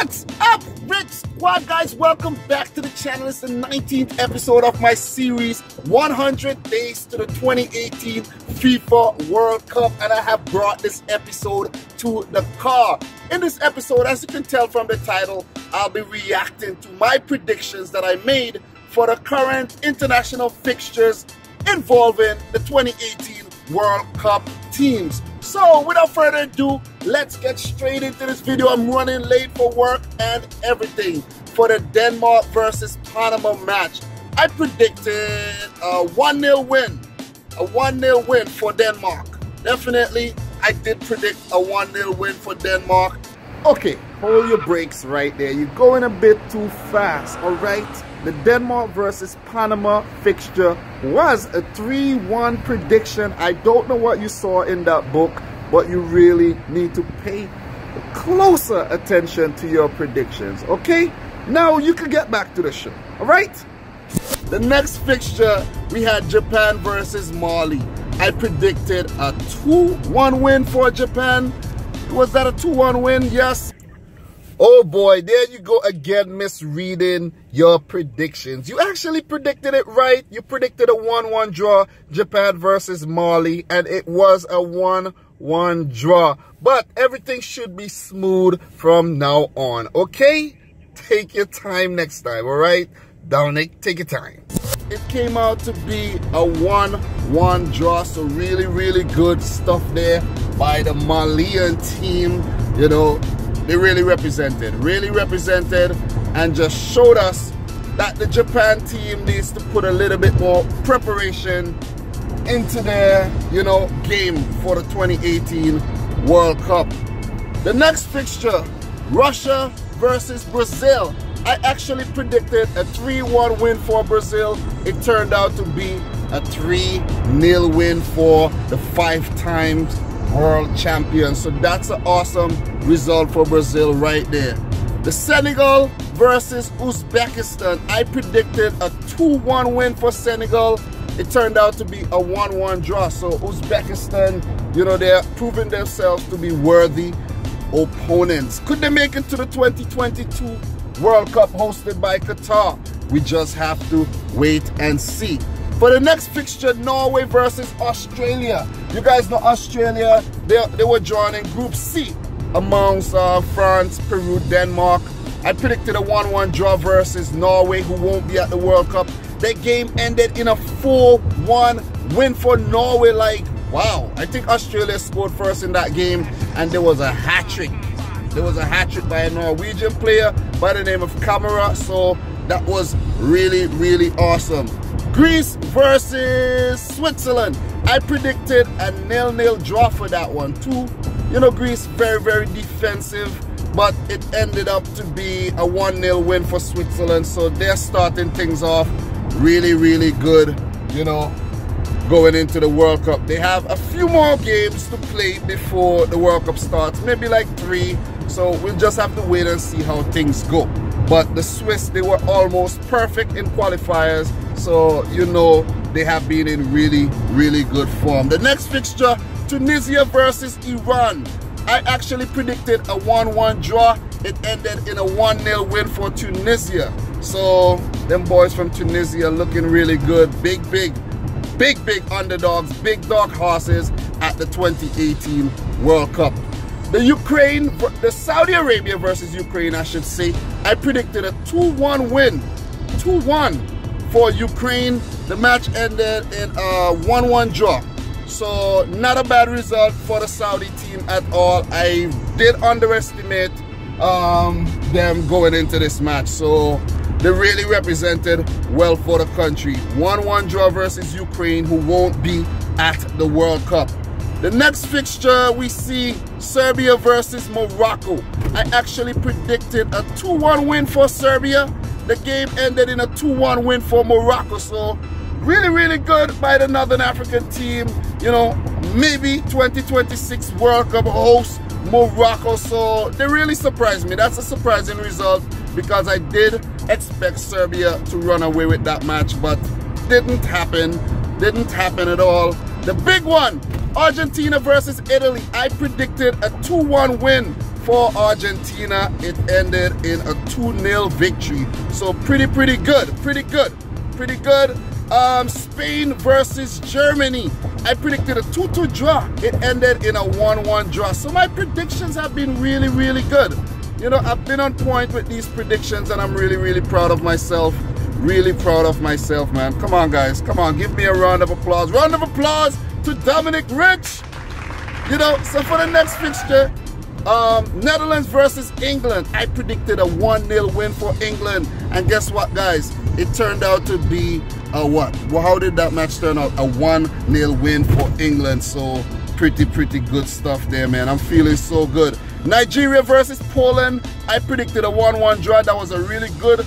What's up, Rich Squad guys? Welcome back to the channel. It's the 19th episode of my series 100 Days to the 2018 FIFA World Cup, and I have brought this episode to the car. In this episode, as you can tell from the title, I'll be reacting to my predictions that I made for the current international fixtures involving the 2018 World Cup teams. So without further ado, let's get straight into this video. I'm running late for work and everything. For the Denmark versus Panama match, I predicted a 1-0 win. A 1-0 win for Denmark. Definitely, I did predict a 1-0 win for Denmark. Okay, hold your brakes right there. You're going a bit too fast, all right? The Denmark versus Panama fixture was a 3-1 prediction. I don't know what you saw in that book, but you really need to pay closer attention to your predictions, okay? Now you can get back to the show, all right? The next fixture, we had Japan versus Mali. I predicted a 2-1 win for Japan. Was that a 2-1 win? Yes. Oh boy, there you go again, misreading your predictions. You actually predicted it right. You predicted a 1-1 draw, Japan versus Mali, and it was a 1-1 draw. But everything should be smooth from now on, okay? Take your time next time, all right? Dominic, take your time. It came out to be a 1-1 draw, so really, really good stuff there by the Malian team, you know. They really represented and just showed us that the Japan team needs to put a little bit more preparation into their, you know, game for the 2018 World Cup. The next fixture, Russia versus Brazil. I actually predicted a 3-1 win for Brazil. It turned out to be a 3-0 win for the 5-time world champion. So that's an awesome result for Brazil right there. The Senegal versus Uzbekistan. I predicted a 2-1 win for Senegal. It turned out to be a 1-1 draw. So Uzbekistan, you know, they're proving themselves to be worthy opponents. Could they make it to the 2022 World Cup hosted by Qatar? We just have to wait and see. For the next fixture, Norway versus Australia. You guys know Australia, they were drawn in Group C amongst France, Peru, Denmark. I predicted a 1-1 draw versus Norway, who won't be at the World Cup. That game ended in a 4-1 win for Norway. Like, wow. I think Australia scored first in that game, and there was a hat-trick. There was a hat-trick by a Norwegian player by the name of Camara, so that was really, really awesome. Greece versus Switzerland. I predicted a 0-0 draw for that one too. You know, Greece very, very defensive, but it ended up to be a 1-0 win for Switzerland. So they're starting things off really, really good, you know, going into the World Cup. They have a few more games to play before the World Cup starts, maybe like 3. So we'll just have to wait and see how things go. But the Swiss, they were almost perfect in qualifiers. So, you know, they have been in really, really good form. The next fixture, Tunisia versus Iran. I actually predicted a 1-1 draw. It ended in a 1-0 win for Tunisia. So, them boys from Tunisia looking really good. Big underdogs, big dog horses at the 2018 World Cup. The Saudi Arabia versus Ukraine, I should say. I predicted a 2-1 win. 2-1 for Ukraine. The match ended in a 1-1 draw. So not a bad result for the Saudi team at all. I did underestimate them going into this match. So they really represented well for the country. 1-1 draw versus Ukraine, who won't be at the World Cup. The next fixture, we see Serbia versus Morocco. I actually predicted a 2-1 win for Serbia. The game ended in a 2-1 win for Morocco. So really, really good by the Northern African team. You know, maybe 2026 World Cup host Morocco. So they really surprised me. That's a surprising result because I did expect Serbia to run away with that match, but didn't happen. Didn't happen at all. The big one, Argentina versus Italy. I predicted a 2-1 win For Argentina, it ended in a 2-0 victory. So pretty good. Spain versus Germany. I predicted a 2-2 draw. It ended in a 1-1 draw. So my predictions have been really good. You know, I've been on point with these predictions and I'm really proud of myself. Really proud of myself, man. Come on, guys. Come on, give me a round of applause. Round of applause to Dominic Rich. You know, so for the next fixture, Netherlands versus England. I predicted a 1-0 win for England. And guess what, guys? It turned out to be a what? Well, how did that match turn out? A 1-0 win for England. So pretty good stuff there, man. I'm feeling so good. Nigeria versus Poland. I predicted a 1-1 draw. That was a really good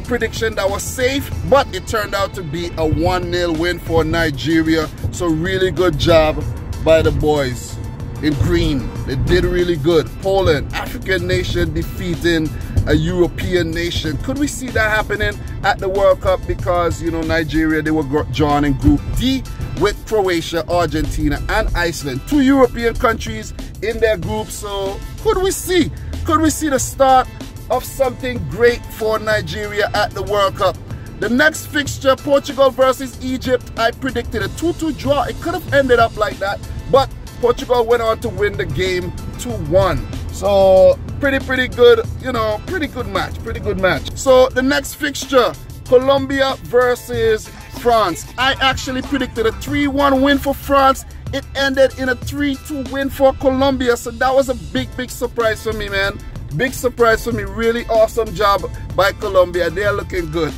prediction. That was safe, but it turned out to be a 1-0 win for Nigeria. So really good job by the boys in green. They did really good. Poland, African nation defeating a European nation. Could we see that happening at the World Cup? Because, you know, Nigeria, they were drawn in Group D with Croatia, Argentina, and Iceland. 2 European countries in their group. So could we see the start of something great for Nigeria at the World Cup? The next fixture, Portugal versus Egypt. I predicted a 2-2 draw. It could have ended up like that, but Portugal went on to win the game 2-1. So pretty good, you know, pretty good match. So the next fixture, Colombia versus France. I actually predicted a 3-1 win for France. It ended in a 3-2 win for Colombia. So that was a big surprise for me, man. Big surprise for me. Really awesome job by Colombia. They are looking good.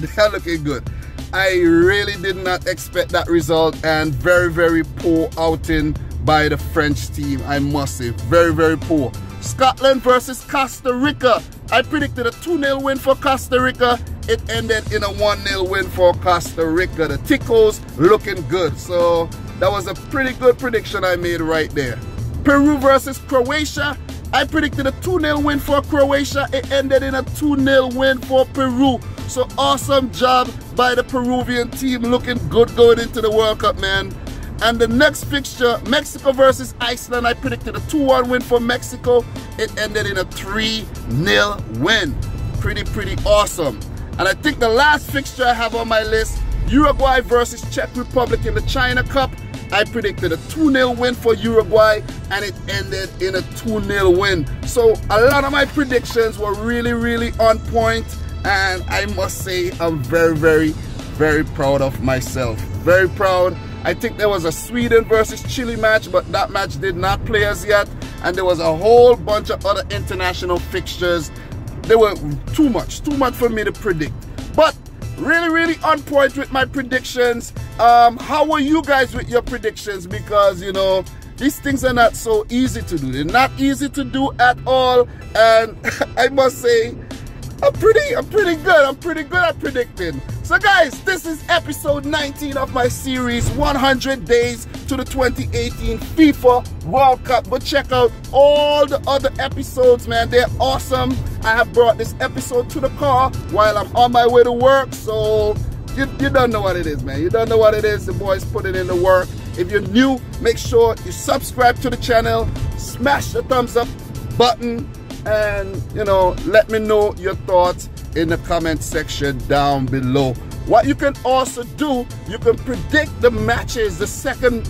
I really did not expect that result, and very poor outing by the French team, I must say. Very poor. Scotland versus Costa Rica. I predicted a 2-0 win for Costa Rica. It ended in a 1-0 win for Costa Rica. The Ticos looking good. So that was a pretty good prediction I made right there. Peru versus Croatia. I predicted a 2-0 win for Croatia. It ended in a 2-0 win for Peru. So awesome job by the Peruvian team. Looking good going into the World Cup, man. And the next fixture, Mexico versus Iceland. I predicted a 2-1 win for Mexico. It ended in a 3-0 win. Pretty awesome. And I think the last fixture I have on my list, Uruguay versus Czech Republic in the China Cup. I predicted a 2-0 win for Uruguay, and it ended in a 2-0 win. So a lot of my predictions were really on point, and I must say I'm very proud of myself. Very proud. I think there was a Sweden versus Chile match, but that match did not play as yet. And there was a whole bunch of other international fixtures. They were too much for me to predict. But really on point with my predictions. How were you guys with your predictions? Because, you know, these things are not so easy to do. They're not easy to do at all. And I must say, I'm pretty good at predicting. So guys, this is episode 19 of my series, 100 Days to the 2018 FIFA World Cup. But check out all the other episodes, man. They're awesome. I have brought this episode to the car while I'm on my way to work. So you don't know what it is, man. You don't know what it is. The boys put it in the work. If you're new, make sure you subscribe to the channel, smash the thumbs up button, and, you know, let me know your thoughts in the comment section down below. What you can also do, you can predict the matches, the second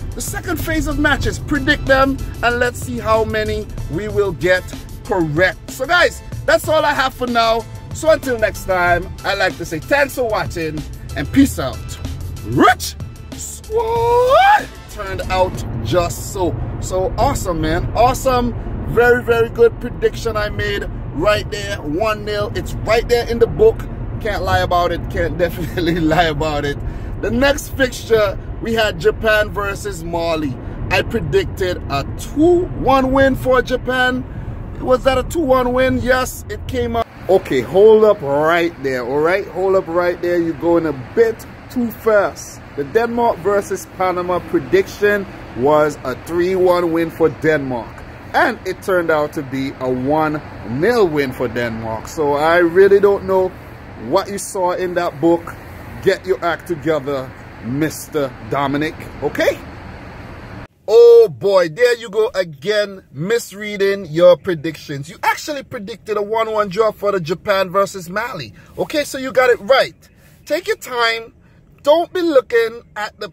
phase of matches. Predict them, and let's see how many we will get correct. So guys, that's all I have for now. So until next time, I'd like to say thanks for watching and peace out. Rich Squad turned out just so awesome, man. Awesome. Very good prediction I made right there. 1-0. It's right there in the book. Can't lie about it. Can't definitely lie about it. The next fixture, we had Japan versus Mali. I predicted a 2-1 win for Japan. Was that a 2-1 win? Yes, it came up. Okay, hold up right there, all right? Hold up right there. You're going a bit too fast. The Denmark versus Panama prediction was a 3-1 win for Denmark. And it turned out to be a 1-0 win for Denmark. So I really don't know what you saw in that book. Get your act together, Mr. Dominic, okay? Oh. Oh boy, there you go again, misreading your predictions. You actually predicted a 1-1 draw for the Japan versus Mali. Okay, so you got it right. Take your time. Don't be looking at the